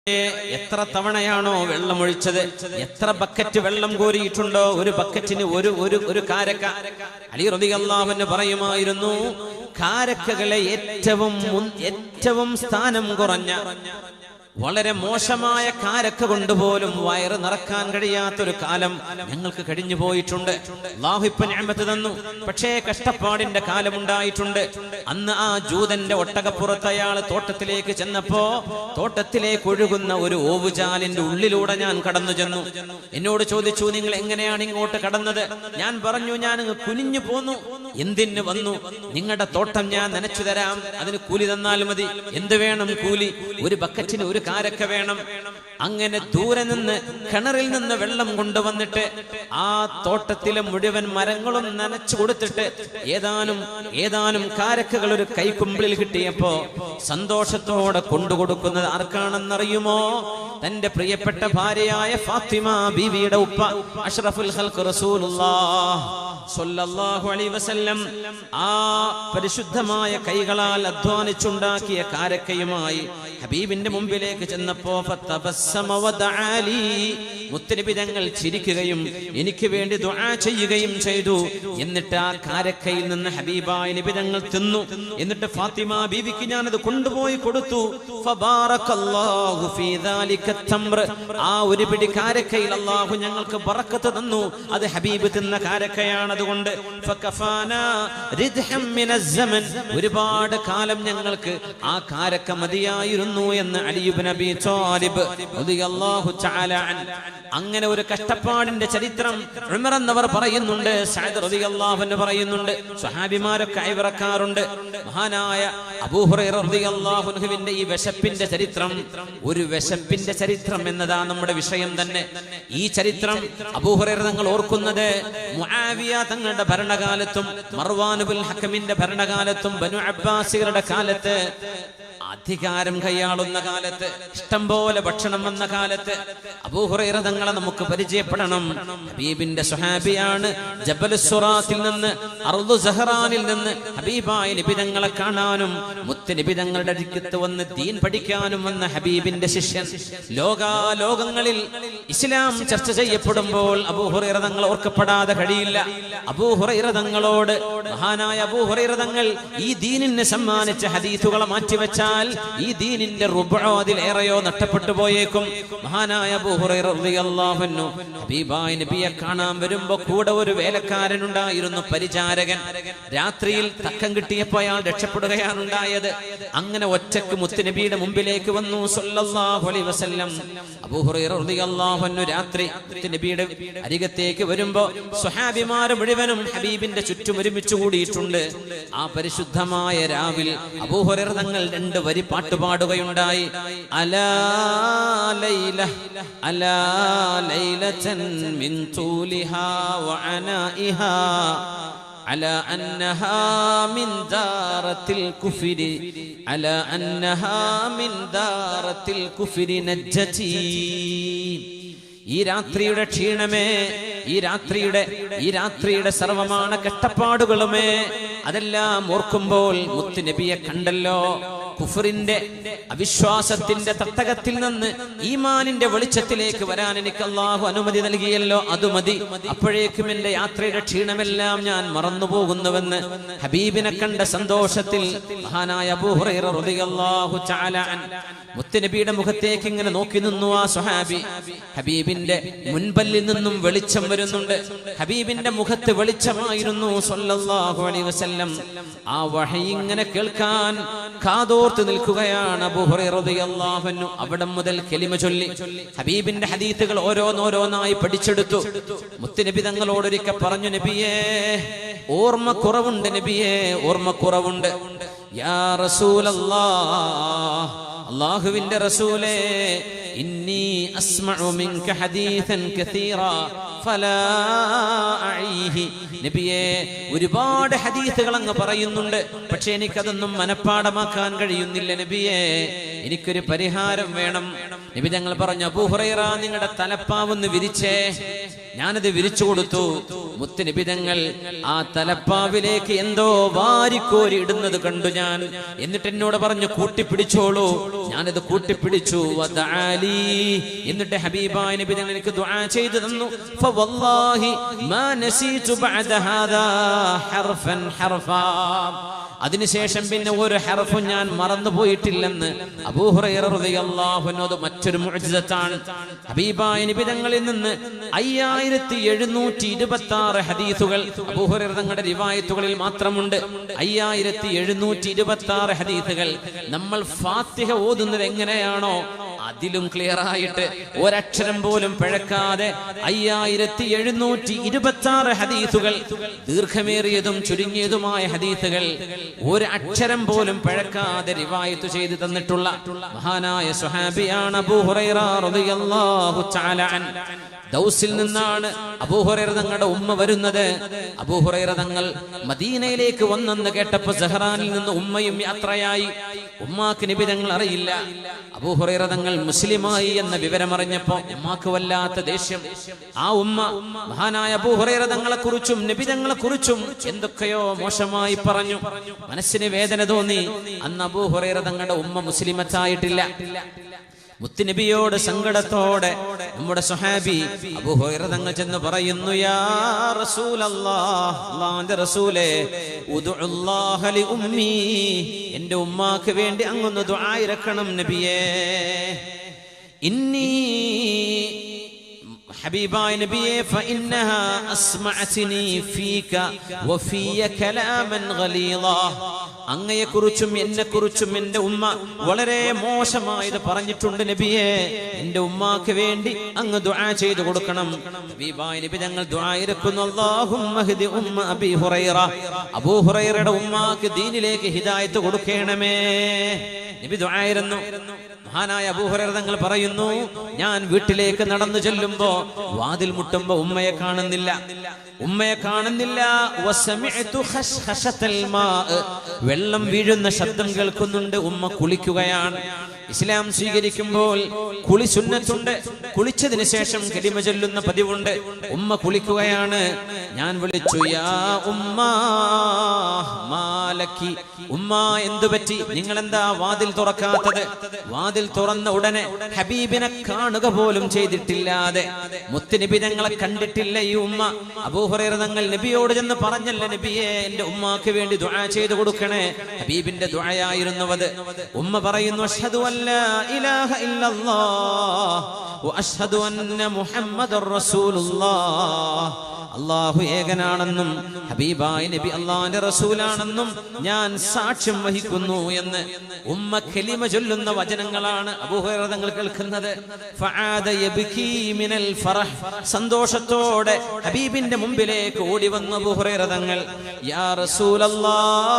എത്ര തവണയാണോ വെള്ളമൊഴിച്ചത്, എത്ര ബക്കറ്റ് വെള്ളം കോരിയിട്ടുണ്ടോ, ഒരു ബക്കറ്റിന് ഒരു കാരക്ക. അലി റളിയല്ലാഹു അൻഹു പറയുമായിരുന്നു, കാരക്കകളെ ഏറ്റവും സ്ഥാനം കുറഞ്ഞ വളരെ മോശമായ കാരക്ക കൊണ്ടുപോലും വയറ് നിറക്കാൻ കഴിയാത്തൊരു കാലം ഞങ്ങൾക്ക് കഴിഞ്ഞു പോയിട്ടുണ്ട്. അല്ലാഹു ഇപ്പൊ നിഅമത്ത് തന്നു, പക്ഷേ കഷ്ടപ്പാടിന്റെ കാലമുണ്ടായിട്ടുണ്ട്. അന്ന് ആ ജൂതന്റെ ഒട്ടകപ്പുറത്ത് അയാൾ തോട്ടത്തിലേക്ക് ചെന്നപ്പോ തോട്ടത്തിലേക്ക് ഒഴുകുന്ന ഒരു ഓവുചാലിന്റെ ഉള്ളിലൂടെ ഞാൻ കടന്നു ചെന്നു. എന്നോട് ചോദിച്ചു, നിങ്ങൾ എങ്ങനെയാണ് ഇങ്ങോട്ട് കടന്നത്? ഞാൻ പറഞ്ഞു, ഞാൻ കുനിഞ്ഞു പോന്നു. എന്തിന് വന്നു? നിങ്ങളുടെ തോട്ടം ഞാൻ നനച്ചു തരാം, അതിന് കൂലി തന്നാൽ മതി. എന്ത് വേണം കൂലി? ഒരു ബക്കറ്റിന് ഒരു കാരക്ക വേണം. അങ്ങനെ ദൂരെ നിന്ന് കിണറിൽ നിന്ന് വെള്ളം കൊണ്ടുവന്നിട്ട് ആ തോട്ടത്തിലെ മുഴുവൻ മരങ്ങളും നനച്ചു കൊടുത്തിട്ട് ഏതാനും കാരക്കകൾ ഒരു കൈക്കുമ്പിളിൽ കിട്ടിയപ്പോ സന്തോഷത്തോടെ കൊണ്ടുകൊടുക്കുന്നത് ആർക്കാണെന്നറിയുമോ? തന്റെ പ്രിയപ്പെട്ട ഭാര്യയായ ഫാത്തിമ ബീവിയുടെ ഉപ്പ അഷ്റഫുൽ ഖൽഖ് റസൂലുള്ളാഹ് സ്വല്ലല്ലാഹു അലൈഹി വസല്ലം ആ പരിശുദ്ധമായ കൈകളാൽ അധ്വാനിച്ചുണ്ടാക്കിയ കാരക്കയുമായി ഹബീബിന്റെ മുമ്പിലേക്ക് ചെന്നപ്പോ ഫതബസ്സമ വദഅലി, മുത്തനബി തങ്ങൾ ചിരിക്കുകയും എനിക്ക് വേണ്ടി ദുആ ചെയ്യുകയും ചെയ്തു. എന്നിട്ട് ആ കാരക്കയിൽ നിന്ന് ഹബീബായ നബി തങ്ങൾ തിന്നു. എന്നിട്ട് ഫാത്തിമ ബീവിക്ക് ഞാനത് കൊണ്ടുപോയി കൊടുത്തു. ഫബാറകല്ലാഹു ഫീ ദാലിക തംർ, ആ ഒരു പിടി കാരക്കയിൽ അല്ലാഹു ഞങ്ങൾക്ക് ബറക്കത്ത് തന്നു. അത് ഹബീബ് തിന്ന കാരക്കയാണ്. അതുകൊണ്ട് ഒരുപാട് കാലം ഞങ്ങൾക്ക് ആ കാരക്ക മതിയായിരുന്നു എന്ന് അലി ഇബ്നു അബീ ത്വാലിബ് റളിയല്ലാഹു തആല അൻഹു. അങ്ങനെ ഒരു കഷ്ടപ്പാടിന്റെ ചരിത്രം ഉമർ എന്നവർ പറയുന്നുണ്ട്, സഅദ് റളിയല്ലാഹു അൻഹു പറയുന്നുണ്ട്, സ്വഹാബിമാരൊക്കെ അയവിറക്കാറുണ്ട്. മഹാനായ അബൂ ഹുറൈറ റളിയല്ലാഹു അൻഹുവിന്റെ ഈ വിശപ്പിന്റെ ചരിത്രം, ഒരു വിശപ്പിന്റെ ചരിത്രം എന്നതാണ് നമ്മുടെ വിഷയം തന്നെ. ഈ ചരിത്രം അബൂ ഹുറൈറ തങ്ങൾ ഓർക്കുന്നത് മുആവിയ തങ്ങളുടെ ഭരണകാലത്തും മർവാൻ ഇബ്നുൽ ഹക്കമിന്റെ ഭരണകാലത്തും ബനു അബ്ബാസികളുടെ കാലത്ത്, അധികാരം കൈയാളുന്ന കാലത്ത്, ഇഷ്ടം പോലെ ഭക്ഷണം വന്ന കാലത്ത് അബൂ ഹുറൈറ തങ്ങളെ നമുക്ക് പരിചയപ്പെടണം. ഹബീബിന്റെ സ്വഹാബിയാണ്. ജബലുസ്സുറാത്തിൽ നിന്ന്, അർദു സഹറാനിൽ നിന്ന് ഹബീബായ നബി തങ്ങളെ കാണാനും മുത്ത് നബി തങ്ങളുടെ അടുക്കത്ത് വന്ന് ദീൻ പഠിക്കാനും വന്ന ഹബീബിന്റെ ശിഷ്യൻ. ലോകങ്ങളിൽ ഇസ്ലാം ചർച്ച ചെയ്യപ്പെടുമ്പോൾ അബൂ ഹുറൈറ തങ്ങൾ ഓർക്കപ്പെടാതെ കഴിയില്ല. അബൂ ഹുറൈറ തങ്ങളോട് മഹാനായ അബൂ ഹുറൈറ തങ്ങൾ ഈ ദീനിനെ സമ്മാനിച്ച ഹദീസുകളെ മാറ്റിവെച്ചാൽ ഈ ദീനിന്റെ റുബഅോ അതിലേറെയോ നഷ്ടപ്പെട്ടു പോയേക്കും. മഹാനായ അബൂ ഹുറൈറ റളിയല്ലാഹു അൻഹു ഹബീബായ നബിയെ കാണാൻ വരുമ്പോ കൂടെ ഒരു വേലക്കാരനുണ്ടായിരുന്നു, പരിചാരകൻ. രാത്രിയിൽ തക്കം കിട്ടിയപ്പോൾ അയാൾ രക്ഷപ്പെടുകയാണ് ഉണ്ടായത്. അങ്ങനെ ഒറ്റക്ക് മുത്തുനബിയുടെ മുമ്പിലേക്ക് വന്നു സ്വല്ലല്ലാഹു അലൈഹി വസല്ലം. അബൂ ഹുറൈറ റളിയല്ലാഹു അൻഹു രാത്രി മുത്തുനബിയുടെ അരികത്തേക്ക് വരുമ്പോ സ്വഹാബിമാർ മുഴുവനും ഹബീബിന്റെ ചുറ്റും ഒരുമിച്ച് കൂടിയിട്ടുണ്ട്. ആ പരിശുദ്ധമായ രാവിൽ അബൂ ഹുറൈറ തങ്ങൾ രണ്ട് വരി പാട്ട് പാടുകയുണ്ടായി. അലാ ലൈല അലാ ലൈലതൻ മിൻ തൂലിഹാ വഅനാഇഹാ അലാ അന്നഹാ മിൻ ദാറത്തിൽ കുഫരി അലാ അന്നഹാ മിൻ ദാറത്തിൽ കുഫരി നജ്ജതി. ഈ രാത്രിയുടെ ക്ഷീണമേ, ഈ രാത്രിയുടെ സർവമാന കഷ്ടപ്പാടുകളുമേ, അതെല്ലാം ഓർക്കുമ്പോൾ മുത്ത് നബിയെ കണ്ടല്ലോ. കുഫറിന്റെ അവിശ്വാസത്തിന്റെ തട്ടകത്തിൽ നിന്ന് ഈമാനിന്റെ വെളിച്ചത്തിലേക്ക് വരാൻ എനിക്ക് അല്ലാഹു അനുമതി നൽകിയല്ലോ, അത് മതി. അപ്പോഴേക്കും എന്റെ യാത്രയുടെ ക്ഷീണമെല്ലാം ഞാൻ മറന്നുപോകുന്നുവെന്ന് ഹബീബിനെ കണ്ട സന്തോഷത്തിൽ മഹാനായ അബൂ ഹുറൈറ റളിയല്ലാഹു തആല അൻഹു മുത്തുനബിയുടെ മുഖത്തേക്ക് ഇങ്ങനെ നോക്കി നിന്നു ആ സ്വഹാബി. ഹബീബിന്റെ മുൻപല്ലിൽ നിന്നും വെളിച്ചം വരുന്നുണ്ട്. ഹബീബിന്റെ മുഖത്ത് വെളിച്ചമായിരുന്നു സ്വല്ലല്ലാഹു അലൈഹി വസല്ലം. ആ വഹയി ഇങ്ങനെ കേൾക്കാൻ കാതോർത്ത് നിൽക്കുകയാണ് അബൂ ഹുറൈറ റളിയല്ലാഹു അൻഹു. അവിടെ മുതൽ കലിമ ചൊല്ലി ഹബീബിന്റെ ഹദീസുകൾ ഓരോന്നോരോന്നായി പഠിച്ചെടുത്തു. മുത്തുനബി തങ്ങളോടൊരിക്കൽ പറഞ്ഞു, നബിയേ ഓർമ്മക്കുറവുണ്ട്, നബിയേ ഓർമ്മക്കുറവുണ്ട്. യാ റസൂലല്ലാഹ്, അല്ലാഹുവിന്റെ റസൂലേ, ഇന്നി അസ്മഉ മിൻക ഹദീസൻ കസീറാ ഫലാ അഈഹി. നബിയേ, ഒരുപാട് ഹദീസുകൾ അങ്ങ് പറയുന്നുണ്ട്, പക്ഷെ എനിക്കതൊന്നും മനഃപ്പാടമാക്കാൻ കഴിയുന്നില്ല നബിയേ, എനിക്കൊരു പരിഹാരം വേണം. നബി തങ്ങൾ പറഞ്ഞു, അബൂ ഹുറൈറ നിങ്ങളുടെ തലപ്പാവൊന്ന് വിരിച്ചേ. ഞാനത് വിരിച്ചു കൊടുത്തു. മുത്ത് നബി തങ്ങൾ ആ തലപ്പാവിലേക്ക് എന്തോ വാരിക്കോരി ഇടുന്നത് കണ്ടു ഞാൻ. എന്നിട്ട് എന്നോട് പറഞ്ഞു, കൂട്ടിപ്പിടിച്ചോളൂ. ഞാനത് കൂട്ടിപ്പിടിച്ചു. വദഅലി, എന്നിട്ട് ഹബീബായ നബി തങ്ങൾ എനിക്ക് ദുആ ചെയ്തു തന്നു. ഫവല്ലാഹി മാ നസീതു ബഅദ ഹാദാ ഹർഫൻ ഹർഫാ. അതിനുശേഷം പിന്നെ ഒരു ഹർഫും ഞാൻ മറന്നുപോയിട്ടില്ലെന്ന് അബൂ ഹുറൈറ റളിയല്ലാഹു അൻഹു. മറ്റൊരു മുഅ്ജിസത്താണ്. ഹബീബായ നബി തങ്ങളിൽ നിന്ന് 5726 ഹദീസുകൾ അബൂ ഹുറൈറ തങ്ങളുടെ റിവായത്തുകളിൽ മാത്രമുണ്ട്. 5726 ഹദീസുകൾ. നമ്മൾ ഫാത്തിഹ ഓതുന്നത് എങ്ങനെയാണോ അതിലും ക്ലിയർ ആയിട്ട് ഒരക്ഷരം പോലും പിഴക്കാതെ 5726 ഹദീസുകൾ, ദീർഘമേറിയതും ചുരുങ്ങിയതുമായ ഹദീസുകൾ, ഒരു അക്ഷരം പോലും പിഴക്കാതെ റിവായത്ത് ചെയ്തു തന്നിട്ടുള്ള മഹാനായ സ്വഹാബിയാണ് അബൂ ഹുറൈറ റളിയല്ലാഹു തആല അൻ. ദൗസിൽ നിന്നാണ് അബൂ ഹുറൈറ തങ്ങളുടെ ഉമ്മ വരുന്നത്. അബൂ ഹുറൈറ തങ്ങൾ മദീനയിലേക്ക് വന്നെന്ന് കേട്ടപ്പോൾ സഹറാനിൽ നിന്ന് ഉമ്മയും യാത്രയായി. ഉമ്മാക്ക് നബി തങ്ങൾ അറിയില്ല. അബൂ ഹുറൈറ തങ്ങൾ മുസ്ലിമായി എന്ന വിവരമറിഞ്ഞപ്പോ ഉമ്മാക്ക് വല്ലാത്ത ദേഷ്യം. ആ ഉമ്മ മഹാനായ അബൂ ഹുറൈറ തങ്ങളെ കുറിച്ചും നബി തങ്ങളെ കുറിച്ചും എന്തൊക്കെയോ മോശമായി പറഞ്ഞു. മനസ്സിന് വേദന തോന്നി. അന്ന് അബൂ ഹുറൈറ തങ്ങളുടെ ഉമ്മ മുസ്ലിമത്തായിട്ടില്ല. മുത്തുനബിയോട് സങ്കടത്തോടെ നമ്മുടെ സ്വഹാബി അബൂ ഹുറൈറ തങ്ങൾ ചെന്ന് പറയുന്നു, യാ റസൂലല്ലാഹ്, അല്ലാഹുവിന്റെ റസൂലേ, ഉദ്ഉല്ലാഹ ലി ഉമ്മി, എൻ്റെ ഉമ്മാക്ക് വേണ്ടി അങ്ങൊന്ന് ദുആ ഇറക്കണം നബിയേ. ഇന്നി, ഹബീബായ നബിയേ, ഫഇന്നഹാ അസ്മഅത്നി ഫീക വഫിയ കലാമൻ ഗലീളാ. അങ്ങയെക്കുറിച്ചും എന്നെക്കുറിച്ചും എൻ്റെ ഉമ്മ വളരെ മോശമായത് പറഞ്ഞിട്ടുണ്ട് നബിയേ. എൻ്റെ ഉമ്മാക്ക് വേണ്ടി അങ്ങ് ദുആ ചെയ്തു കൊടുക്കണം. ഹബീബായ നബി തങ്ങൾ ദുആ ഇറക്കുന്നു, അല്ലാഹുമ്മ ഹ്ദി ഉമ്മ അബീ ഹുറൈറ, അബൂ ഹുറൈറയുടെ ഉമ്മാക്ക് ദീനിലേക്ക് ഹിദായത്ത് കൊടുക്കണമേ. നബി ദുആ ഇറന്നു. മഹാനായ അബൂ ഹുറൈറ തങ്ങൾ പറയുന്നു, ഞാൻ വീട്ടിലേക്ക് നടന്നു ചെല്ലുമ്പോ വാതിൽ മുട്ടുമ്പോ ഉമ്മയെ കാണുന്നില്ല. വസമിഅതു ഖശ്ഖശതൽ മാ, വെള്ളം വീഴുന്ന ശബ്ദം കേൾക്കുന്നുണ്ട്. ഉമ്മ കുളിക്കുകയാണ്. ഇസ്ലാം സ്വീകരിക്കുമ്പോൾ കുളി സുന്നത്തുണ്ട്. കുളിച്ചതിന് ശേഷം കലിമ ചൊല്ലുന്ന പതിവുണ്ട്. ഉമ്മ കുളിക്കുകയാണ്. ഞാൻ വിളിച്ചു, യാ ഉമ്മ മാലക്കി, ഉമ്മ എന്തു പറ്റി, നിങ്ങൾ എന്താ വാതിൽ തുറക്കാത്തത്? വാതിൽ തുറന്ന ഉടനെ ഹബീബിനെ കാണുക പോലും ചെയ്തിട്ടില്ലാതെ, മുത്തുനബി തങ്ങളെ കണ്ടിട്ടില്ല ഈ ഉമ്മ. അബൂ ഹുറൈറ തങ്ങൾ നബിയോട് ചെന്ന് പറഞ്ഞല്ല, നബിയെ എൻ്റെ ഉമ്മാക്ക് വേണ്ടി ദുആ ചെയ്തു കൊടുക്കണേ. ഹബീബിന്റെ ദുആയായിരുന്നു അത്. ഉമ്മ പറയുന്നു, അഷ്ഹദു അല്ലാ ഇലാഹ ഇല്ലല്ലാഹ് വ അഷ്ഹദു അന്ന മുഹമ്മദർ റസൂലുള്ളാഹ്, അല്ലാഹു ഏകനാണെന്നും ഹബീബായ നബി അല്ലാഹുവിന്റെ റസൂലാണെന്നും ഞാൻ സാക്ഷ്യം വഹിക്കുന്നു എന്ന് ഉമ്മ കലിമ ചൊല്ലുന്ന വചനങ്ങളാണ് അബൂ ഹുറൈറ തങ്ങൾ കേൾക്കുന്നത്. ഫആദ യബ്കി മിനൽ ഫറഹ്, സന്തോഷത്തോടെ ഹബീബിന്റെ മുമ്പിലേക്ക് ഓടി വന്ന അബൂ ഹുറൈറ തങ്ങൾ, യാ റസൂലല്ലാഹ്